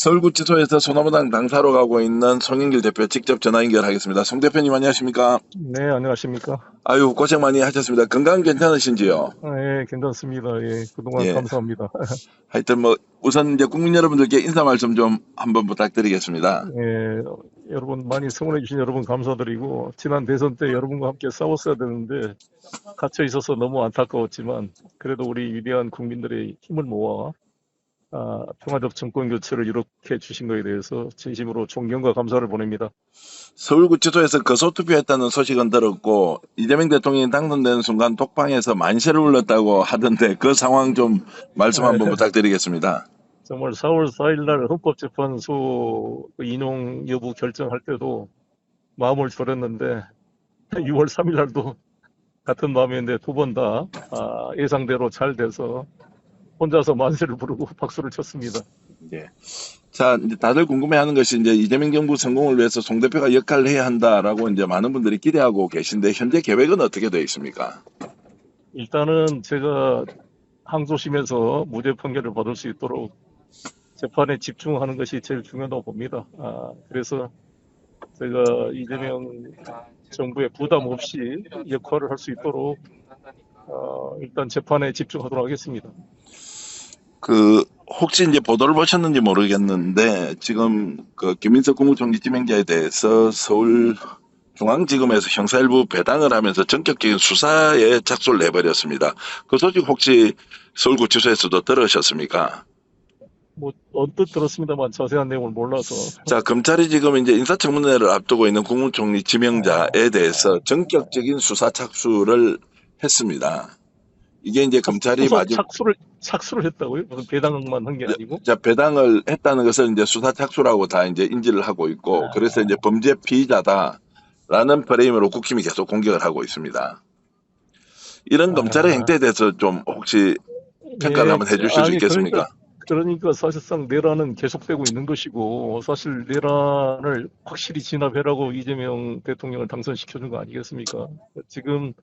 서울구치소에서 소나무당 당사로 가고 있는 송영길 대표 직접 전화 연결하겠습니다. 송 대표님 안녕하십니까? 네, 안녕하십니까? 아유 고생 많이 하셨습니다. 건강 괜찮으신지요? 예, 괜찮습니다. 예, 그동안 예. 감사합니다. 하여튼 뭐 우선 이제 국민 여러분들께 인사 말씀 좀 한번 부탁드리겠습니다. 예, 여러분 많이 성원해 주신 여러분 감사드리고, 지난 대선 때 여러분과 함께 싸웠어야 되는데, 갇혀 있어서 너무 안타까웠지만, 그래도 우리 위대한 국민들의 힘을 모아, 평화적 정권 교체를 이렇게 주신 것에 대해서 진심으로 존경과 감사를 보냅니다. 서울구치소에서 거소투표했다는 소식은 들었고 이재명 대통령이 당선되는 순간 독방에서 만세를 울렸다고 하던데 그 상황 좀 말씀 한번 예, 부탁드리겠습니다. 정말 4월 4일 날 헌법재판소 그 인용 여부 결정할 때도 마음을 졸였는데, 6월 3일 날도 같은 마음이었는데 두 번 다 예상대로 잘 돼서 혼자서 만세를 부르고 박수를 쳤습니다. 예. 자, 이제 다들 궁금해하는 것이 이제 이재명 정부 성공을 위해서 송 대표가 역할을 해야 한다라고 이제 많은 분들이 기대하고 계신데 현재 계획은 어떻게 되어 있습니까? 일단은 제가 항소심에서 무죄 판결을 받을 수 있도록 재판에 집중하는 것이 제일 중요하다고 봅니다. 그래서 제가 이재명 정부에 부담 없이 역할을 할 수 있도록 일단 재판에 집중하도록 하겠습니다. 그 혹시 이제 보도를 보셨는지 모르겠는데 지금 그 김인석 국무총리 지명자에 대해서 서울중앙지검에서 형사일부 배당을 하면서 전격적인 수사에 착수를 해버렸습니다. 그 소식 혹시 서울구치소에서도 들으셨습니까? 뭐 언뜻 들었습니다만 자세한 내용을 몰라서. 자, 검찰이 지금 이제 인사청문회를 앞두고 있는 국무총리 지명자에 대해서 아, 전격적인 수사 착수를 했습니다. 이게 이제 검찰이 수사 마지막 착수를 했다고요? 무슨 배당만 한 게 아니고? 자, 배당을 했다는 것을 이제 수사 착수라고 다 이제 인지를 하고 있고, 그래서 이제 범죄 피의자다라는 프레임으로 국힘이 계속 공격을 하고 있습니다. 이런 검찰의 아, 행태에 대해서 좀 혹시 평가를 예, 한번 해주실 수 아니 그러니까 있겠습니까? 그러니까 사실상 내란은 계속되고 있는 것이고, 사실 내란을 확실히 진압해라고 이재명 대통령을 당선시켜준 거 아니겠습니까? 지금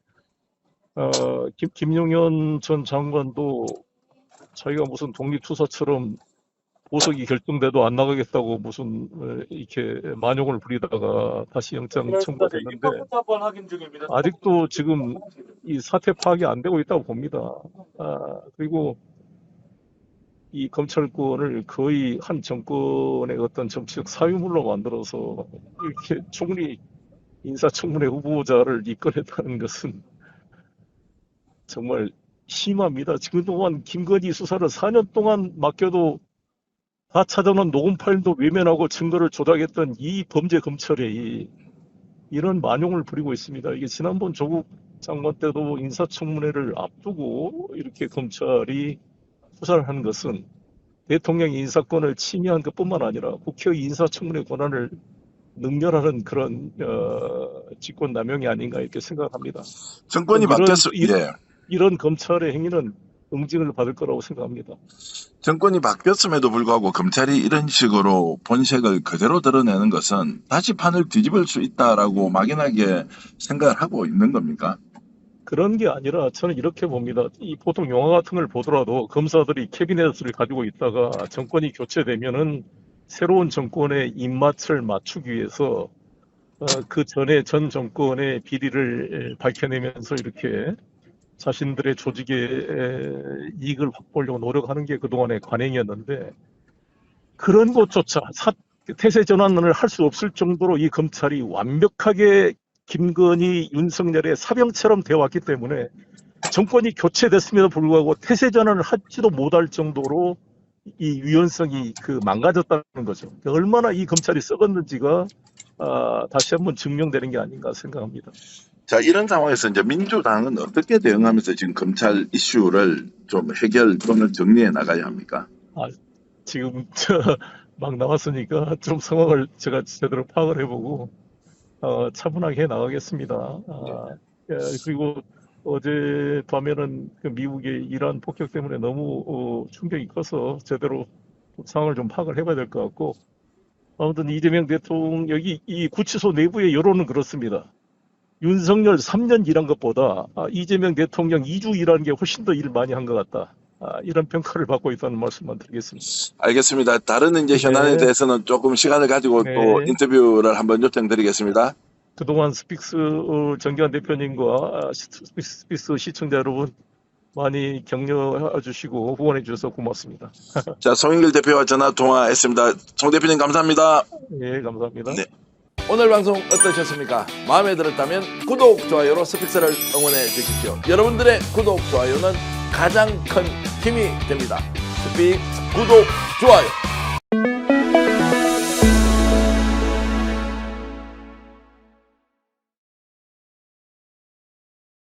김용현 전 장관도 자기가 무슨 독립투사처럼 보석이 결정돼도 안 나가겠다고 무슨 이렇게 만용을 부리다가 다시 영장 청구가 됐는데, 아직도 지금 이 사태 파악이 안 되고 있다고 봅니다. 그리고 이 검찰권을 거의 한 정권의 어떤 정치적 사유물로 만들어서 이렇게 총리 인사청문회 후보자를 입건했다는 것은 정말 심합니다. 지금 동안 김건희 수사를 4년 동안 맡겨도 다 찾아놓은 녹음 파일도 외면하고 증거를 조작했던 이 범죄 검찰이 이런 만용을 부리고 있습니다. 이게 지난번 조국 장관 때도 인사청문회를 앞두고 이렇게 검찰이 수사를 하는 것은 대통령 인사권을 침해한 것뿐만 아니라 국회의 인사청문회 권한을 능멸하는 그런 직권남용이 아닌가 이렇게 생각합니다. 정권이 예. 이런 검찰의 행위는 응징을 받을 거라고 생각합니다. 정권이 바뀌었음에도 불구하고 검찰이 이런 식으로 본색을 그대로 드러내는 것은 다시 판을 뒤집을 수 있다라고 막연하게 생각을 하고 있는 겁니까? 그런 게 아니라 저는 이렇게 봅니다. 이 보통 영화 같은 걸 보더라도 검사들이 캐비넷을 가지고 있다가 정권이 교체되면은 새로운 정권의 입맛을 맞추기 위해서 그 전에 전 정권의 비리를 밝혀내면서 이렇게 자신들의 조직의 이익을 확보하려고 노력하는 게 그동안의 관행이었는데, 그런 것조차 태세 전환을 할 수 없을 정도로 이 검찰이 완벽하게 김건희, 윤석열의 사병처럼 되어 왔기 때문에 정권이 교체됐음에도 불구하고 태세 전환을 하지도 못할 정도로 이 유연성이 망가졌다는 거죠. 얼마나 이 검찰이 썩었는지가 다시 한번 증명되는 게 아닌가 생각합니다. 자, 이런 상황에서 이제 민주당은 어떻게 대응하면서 지금 검찰 이슈를 좀 해결 또는 정리해 나가야 합니까? 지금 막 나왔으니까 좀 상황을 제가 제대로 파악을 해보고 차분하게 해 나가겠습니다. 그리고 어젯밤에는 그 미국의 이란 폭격 때문에 너무 충격이 커서 제대로 상황을 좀 파악을 해봐야 될 것 같고, 아무튼 이재명 대통령 여기 이 구치소 내부의 여론은 그렇습니다. 윤석열 3년 일한 것보다 이재명 대통령 2주 일한 게 훨씬 더 일 많이 한 것 같다. 이런 평가를 받고 있다는 말씀만 드리겠습니다. 알겠습니다. 다른 이제 현안에 네, 대해서는 조금 시간을 가지고 또 네. 인터뷰를 한번 요청드리겠습니다. 그동안 스픽스 정기환 대표님과 스픽스 시청자 여러분 많이 격려해 주시고 후원해 주셔서 고맙습니다. 자, 송영길 대표와 전화 통화했습니다. 송 대표님 감사합니다. 예, 감사합니다. 네. 오늘 방송 어떠셨습니까? 마음에 들었다면 구독, 좋아요로 스픽스를 응원해 주십시오. 여러분들의 구독, 좋아요는 가장 큰 힘이 됩니다. 스픽스 구독, 좋아요.